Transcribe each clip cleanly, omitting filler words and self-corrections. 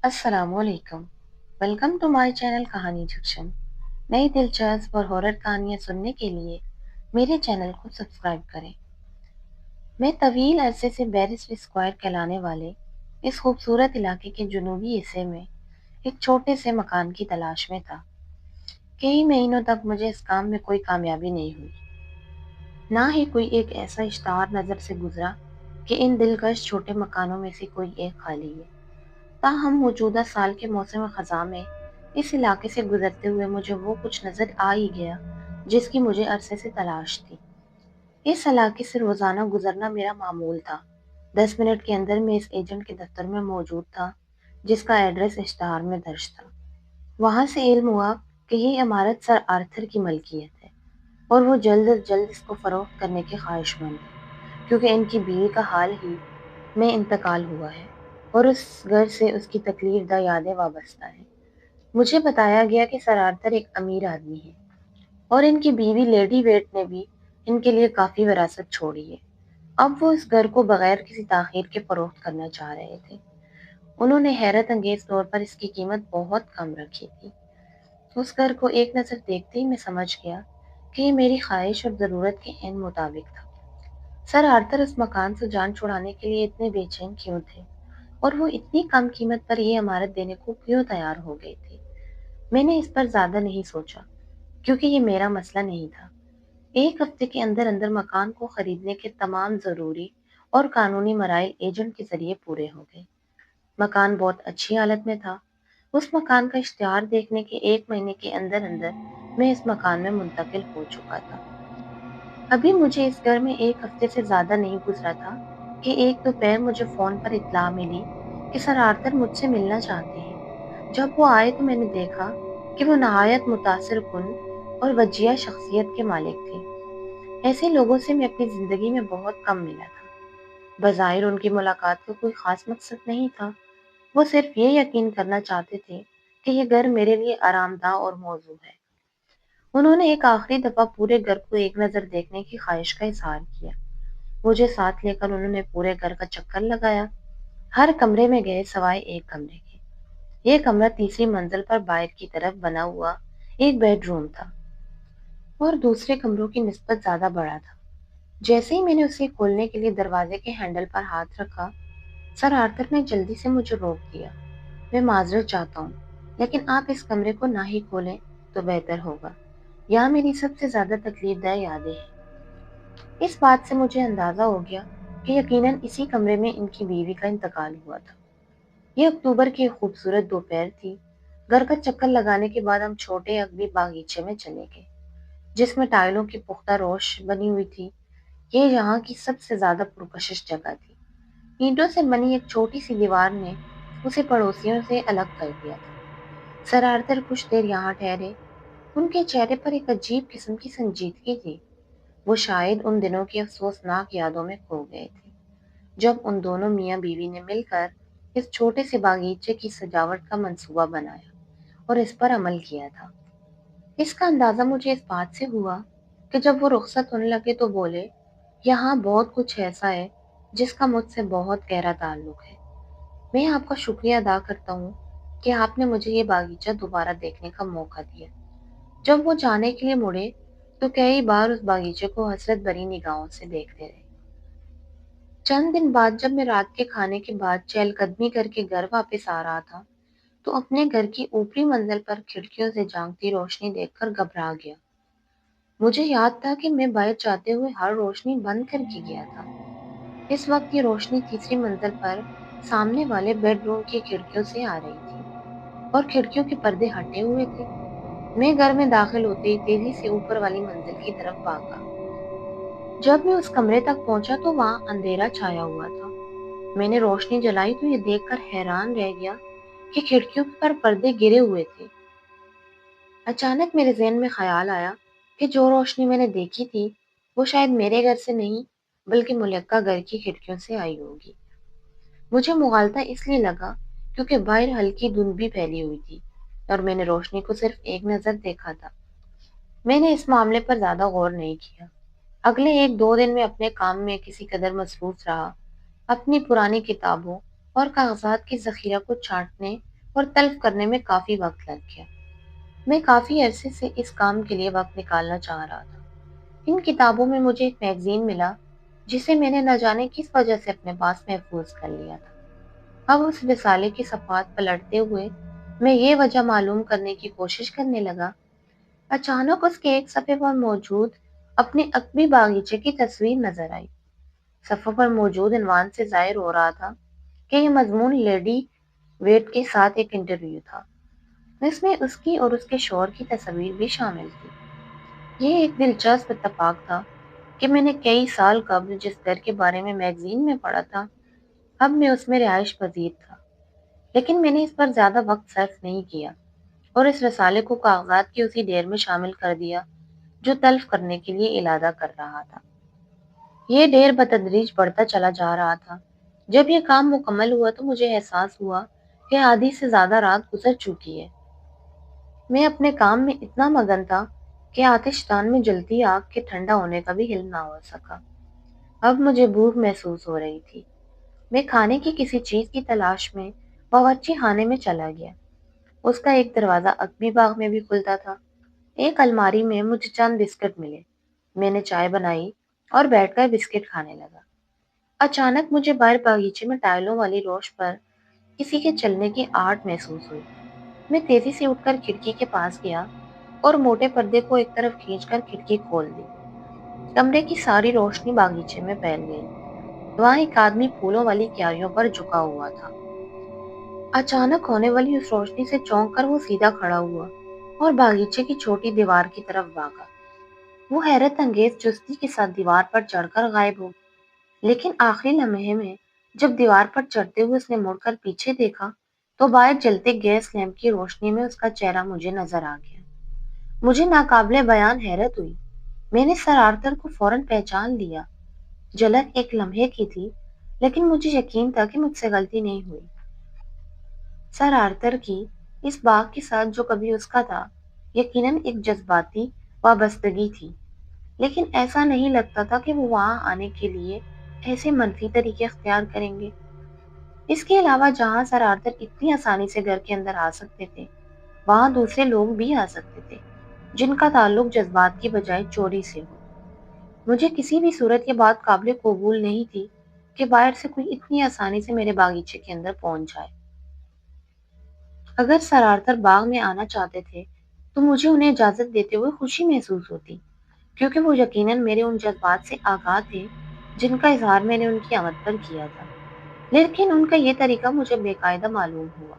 अस्सलाम वालेकुम। Welcome to my channel कहानी जंक्शन। नई दिलचस्प और हॉरर कहानियाँ सुनने के लिए मेरे चैनल को सब्सक्राइब करें। मैं तवील अरसे से बैरिस्टर स्क्वायर कहलाने वाले इस खूबसूरत इलाके के जुनूबी हिस्से में एक छोटे से मकान की तलाश में था। कई महीनों तक मुझे इस काम में कोई कामयाबी नहीं हुई। ना ही कोई एक ऐसा इश्तहार नज़र से गुजरा कि इन दिलकश छोटे मकानों में से कोई एक खाली है। ताहम मौजूदा साल के मौसम खज़ां में इस इलाके से गुजरते हुए मुझे वो कुछ नज़र आ ही गया जिसकी मुझे अरसे से तलाश थी। इस इलाके से रोज़ाना गुजरना मेरा मामूल था। 10 मिनट के अंदर मैं इस एजेंट के दफ्तर में मौजूद था जिसका एड्रेस इश्तहार में दर्ज था। वहां से इल्म हुआ कि ये इमारत सर आर्थर की मलकियत है और वो जल्द अज जल्द इसको फरोख्त करने के ख्वाहिशमंद है, क्योंकि इनकी बीवी का हाल ही में इंतकाल हुआ है और उस घर से उसकी तकलीफ दा यादें वाबस्ता हैं। मुझे बताया गया कि सर आर्थर एक अमीर आदमी है और इनकी बीवी लेडी वेट ने भी इनके लिए काफी विरासत छोड़ी है। अब वो इस घर को बगैर किसी ताखीर के फरोख्त करना चाह रहे थे। उन्होंने हैरत अंगेज तौर पर इसकी कीमत बहुत कम रखी थी। उस घर को एक नज़र देखते ही मैं समझ गया कि ये मेरी ख्वाहिश और ज़रूरत के ऐन मुताबिक था। सर आर्थर उस मकान से जान छुड़ाने के लिए इतने बेचैन क्यों थे और वो इतनी कम कीमत पर ये इमारत देने को क्यों तैयार हो गए थे? मैंने इस पर ज्यादा नहीं सोचा, क्योंकि ये मेरा मसला नहीं था। एक हफ्ते के अंदर अंदर मकान को खरीदने के तमाम जरूरी और कानूनी मराइल एजेंट के जरिए पूरे हो गए। मकान बहुत अच्छी हालत में था। उस मकान का इश्तिहार देखने के 1 महीने के अंदर अंदर मैं इस मकान में मुंतकिल हो चुका था। अभी मुझे इस घर में एक हफ्ते से ज्यादा नहीं गुजरा था कि एक दोपहर मुझे फोन पर इत्तला मिली कि सर आर्थर मुझसे मिलना चाहते हैं। जब वो आए तो मैंने देखा कि वो नहायत मुतासिर कुन और वजिया शख्सियत के मालिक थे। ऐसे लोगों से मैं अपनी जिंदगी में बहुत कम मिला था। बज़ाहिर उनकी मुलाकात का कोई खास मकसद नहीं था। वो सिर्फ ये यकीन करना चाहते थे कि ये घर मेरे लिए आरामदा और मौजू है। उन्होंने एक आखिरी दफा पूरे घर को एक नज़र देखने की ख्वाहिश का इजहार किया। मुझे साथ लेकर उन्होंने पूरे घर का चक्कर लगाया। हर कमरे में गए सवाए एक कमरे के। ये कमरा तीसरी मंजिल पर बाहर की तरफ बना हुआ एक बेडरूम था और दूसरे कमरों की निस्बत ज्यादा बड़ा था। जैसे ही मैंने उसे खोलने के लिए दरवाजे के हैंडल पर हाथ रखा, सर आर्थर ने जल्दी से मुझे रोक दिया। मैं माजरत चाहता हूँ, लेकिन आप इस कमरे को ना ही खोलें तो बेहतर होगा। यहाँ मेरी सबसे ज्यादा तकलीफदायक यादें हैं। इस बात से मुझे अंदाजा हो गया कि यकीनन इसी कमरे में इनकी बीवी का इंतकाल हुआ था। ये अक्टूबर की एक खूबसूरत दोपहर थी। घर का चक्कर लगाने के बाद हम छोटे अगली बागीचे में चले गए, जिसमें टाइलों की पुख्ता रोश बनी हुई थी। ये यहाँ की सबसे ज्यादा पुरकशिश जगह थी। ईंटों से बनी एक छोटी सी दीवार ने उसे पड़ोसियों से अलग कर दिया था। सर आर्थर कुछ देर यहाँ ठहरे। उनके चेहरे पर एक अजीब किस्म की संजीदगी थी। वो शायद उन दिनों की अफसोसनाक यादों में खो गए थे, जब उन दोनों मियाँ बीवी ने मिलकर इस छोटे से बागीचे की सजावट का मंसूबा बनाया और इस पर अमल किया था। इसका अंदाजा मुझे इस बात से हुआ कि जब वो रुखसत होने लगे तो बोले, यहाँ बहुत कुछ ऐसा है जिसका मुझसे बहुत गहरा ताल्लुक है। मैं आपका शुक्रिया अदा करता हूँ कि आपने मुझे ये बागीचा दोबारा देखने का मौका दिया। जब वो जाने के लिए मुड़े तो कई बार उस बागीचे को हसरत भरी निगाहों से देखते रहे। चंद दिन बाद जब मैं रात के खाने के बाद चहलकदमी करके घर वापस आ रहा था, तो अपने घर की ऊपरी मंजिल पर खिड़कियों से झांकती रोशनी देखकर घबरा गया। मुझे याद था कि मैं बाहर जाते हुए हर रोशनी बंद करके गया था। इस वक्त ये रोशनी तीसरी मंजिल पर सामने वाले बेडरूम की खिड़कियों से आ रही थी और खिड़कियों के पर्दे हटे हुए थे। मैं घर में दाखिल होते ही तेजी से ऊपर वाली मंजिल की तरफ भागा। जब मैं उस कमरे तक पहुंचा तो वहां अंधेरा छाया हुआ था। मैंने रोशनी जलाई तो ये देखकर हैरान रह गया कि खिड़कियों पर पर्दे गिरे हुए थे। अचानक मेरे ज़हन में ख्याल आया कि जो रोशनी मैंने देखी थी, वो शायद मेरे घर से नहीं, बल्कि मुलक्का घर की खिड़कियों से आई होगी। मुझे मुगालता इसलिए लगा क्योंकि बाहर हल्की धुंध भी फैली हुई थी और मैंने रोशनी को सिर्फ एक नज़र देखा था। मैंने इस मामले पर ज्यादा गौर नहीं किया। अगले 1-2 दिन में अपने काम में किसी कदर मसरूफ रहा। अपनी पुरानी किताबों और कागजात की जखीरा को छांटने اور تلف کرنے میں کافی وقت لگ گیا۔ میں کافی عرصے سے اس کام کے لیے وقت نکالنا چاہ رہا تھا۔ ان کتابوں میں مجھے ایک میگزین ملا جسے میں نے نہ جانے کس وجہ سے اپنے پاس محفوظ کر لیا تھا۔ اب اس رسالے کی صفحات پلٹتے ہوئے میں یہ وجہ معلوم کرنے کی کوشش کرنے لگا۔ اچانک اس کے ایک صفحے پر موجود اپنے عقبی باغیچے کی تصویر نظر آئی۔ صفحے پر موجود عنوان سے ظاہر ہو رہا تھا کہ یہ مضمون لیڈی ویٹ کے ساتھ ایک انٹرویو تھا۔ اس میں اس کی اور اس کے شوہر کی تصویر بھی شامل تھی۔ یہ ایک دلچسپ اتفاق تھا کہ میں نے کئی سال قبل جس گھر کے بارے میں میگزین میں پڑھا تھا، اب میں اس میں رہائش پذیر تھا، لیکن میں نے اس پر زیادہ وقت صرف نہیں کیا اور اس رسالے کو کاغذات کی اسی ڈھیر میں شامل کر دیا جو تلف کرنے کے لیے ارادہ کر رہا تھا۔ یہ ڈھیر بتدریج بڑھتا چلا جا رہا تھا۔ جب یہ کام مکمل ہوا تو مجھے احساس ہوا کہ آدھی سے زیادہ رات گزر چکی ہے۔ میں اپنے کام میں اتنا مگن تھا کہ آتش دان میں جلتی آگ کے ٹھنڈا ہونے کا بھی علم نہ ہو سکا۔ اب مجھے بھوک محسوس ہو رہی تھی۔ میں کھانے کی کسی چیز کی تلاش میں باورچی خانے میں چلا گیا۔ اس کا ایک دروازہ عقبی باغ میں بھی کھلتا تھا۔ ایک الماری میں مجھے چند بسکٹ ملے۔ میں نے چائے بنائی اور بیٹھ کر بسکٹ کھانے لگا۔ اچانک مجھے باہر باغیچے میں ٹائلوں والی روش پر کسی کے چلنے کی آہٹ محسوس ہوئی۔ میں تیزی سے اٹھ کر کھڑکی کے پاس گیا اور موٹے پردے کو ایک طرف کھینچ کر کھڑکی کھول دی۔ کمرے کی ساری روشنی باغیچے میں پھیل گئی۔ وہاں ایک آدمی پھولوں والی کیاریوں پر جھکا ہوا تھا۔ اچانک ہونے والی اس روشنی سے چونک کر وہ سیدھا کھڑا ہوا اور باغیچے کی چھوٹی دیوار کی طرف بھاگا۔ وہ حیرت انگیز چستی کے ساتھ دیوار پر چڑھ کر غائب ہو گیا، لیکن آخری لمحے میں جب دیوار پر چڑھتے ہوئے اس نے مڑ کر پیچھے دیکھا تو باہر جلتے گیس لیمپ کی روشنی میں اس کا چہرہ مجھے نظر آ گیا۔ مجھے ناقابل بیان حیرت ہوئی۔ میں نے سر آرتھر کو فوراً پہچان لیا۔ جھلک ایک لمحے کی تھی، لیکن مجھے یقین تھا کہ مجھ سے غلطی نہیں ہوئی۔ سر آرتھر کی اس باغ کے ساتھ جو کبھی اس کا تھا، یقیناً ایک جذباتی وابستگی تھی، لیکن ایسا نہیں لگتا تھا کہ وہ وہاں آنے کے لیے ایسے منفی طریقے اختیار کریں گے۔ اس کے علاوہ جہاں سر آرتھر اتنی آسانی سے گھر کے اندر آ سکتے تھے، وہاں دوسرے لوگ بھی آ سکتے تھے جن کا تعلق جذبات کی بجائے چوری سے ہو۔ مجھے کسی بھی صورت یہ بات قابل قبول نہیں تھی کہ باہر سے کوئی اتنی آسانی سے میرے باغیچے کے اندر پہنچ جائے۔ اگر سر آرتھر باغ میں آنا چاہتے تھے تو مجھے انہیں اجازت دیتے ہوئے خوشی محسوس ہوتی، کیونکہ وہ یقیناً میرے ان جذبات سے آگاہ تھے جن کا اظہار میں نے ان کی آمد پر کیا تھا۔ لیکن ان کا یہ طریقہ مجھے بے قاعدہ معلوم ہوا،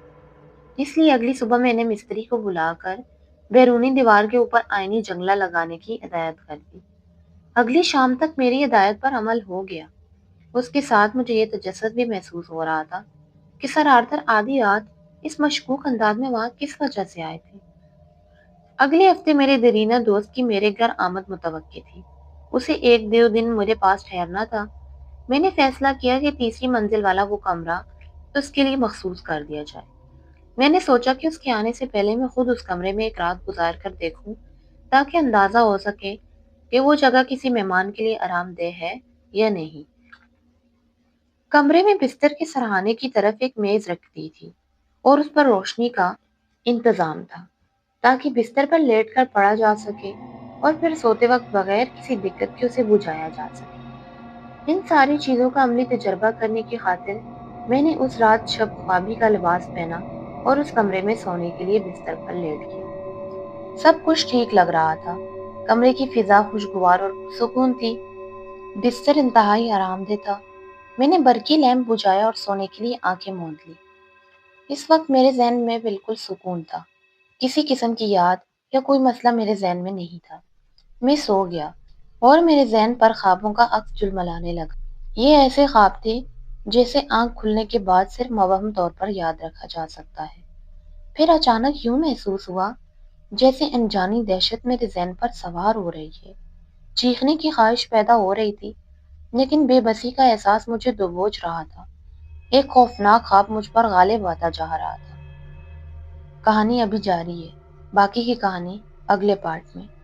اس لیے اگلی صبح میں نے مستری کو بلا کر بیرونی دیوار کے اوپر آئینی جنگلہ لگانے کی ہدایت کر دی۔ اگلی شام تک میری ہدایت پر عمل ہو گیا۔ اس کے ساتھ مجھے یہ تجسس بھی محسوس ہو رہا تھا کہ سر آرتھر آدھی رات اس مشکوک انداز میں وہاں کس وجہ سے آئے تھے۔ اگلے ہفتے میرے دیرینہ دوست کی میرے گھر آمد متوقع تھی۔ اسے ایک دو دن میرے پاس ٹھہرنا تھا۔ میں نے فیصلہ کیا کہ تیسری منزل والا وہ کمرہ اس کے لیے مخصوص کر دیا جائے۔ میں نے سوچا کہ اس کے آنے سے پہلے میں خود اس کمرے میں ایک رات گزار کر دیکھوں تاکہ اندازہ ہو سکے کہ وہ جگہ کسی مہمان کے لیے آرام دہ ہے یا نہیں۔ کمرے میں بستر کے سرہانے کی طرف ایک میز رکھ دی تھی اور اس پر روشنی کا انتظام تھا تاکہ بستر پر لیٹ کر پڑھا جا سکے اور پھر سوتے وقت بغیر کسی دقت کے اسے بجھایا جا سکے۔ ان ساری چیزوں کا عملی تجربہ کرنے کی خاطر میں نے اس رات شب خوابی کا لباس پہنا اور اس کمرے میں سونے کے لیے بستر پر لیٹ گیا۔ سب کچھ ٹھیک لگ رہا تھا۔ کمرے کی فضا خوشگوار اور سکون تھی۔ بستر انتہائی آرام دہ تھا۔ میں نے برقی لیمپ بجھایا اور سونے کے لیے آنکھیں موند لی۔ اس وقت میرے ذہن میں بالکل سکون تھا۔ کسی قسم کی یاد یا کوئی مسئلہ میرے ذہن میں نہیں تھا۔ میں سو گیا اور میرے ذہن پر خوابوں کا عکس جلملانے لگا۔ یہ ایسے خواب تھے جیسے آنکھ کھلنے کے بعد صرف مبہم طور پر یاد رکھا جا سکتا ہے۔ پھر اچانک یوں محسوس ہوا جیسے انجانی دہشت میرے ذہن پر سوار ہو رہی ہے۔ چیخنے کی خواہش پیدا ہو رہی تھی، لیکن بے بسی کا احساس مجھے دبوچ رہا تھا۔ ایک خوفناک خواب مجھ پر غالب آتا جا رہا تھا۔ کہانی ابھی جاری ہے۔ باقی کی کہانی اگلے پارٹ میں۔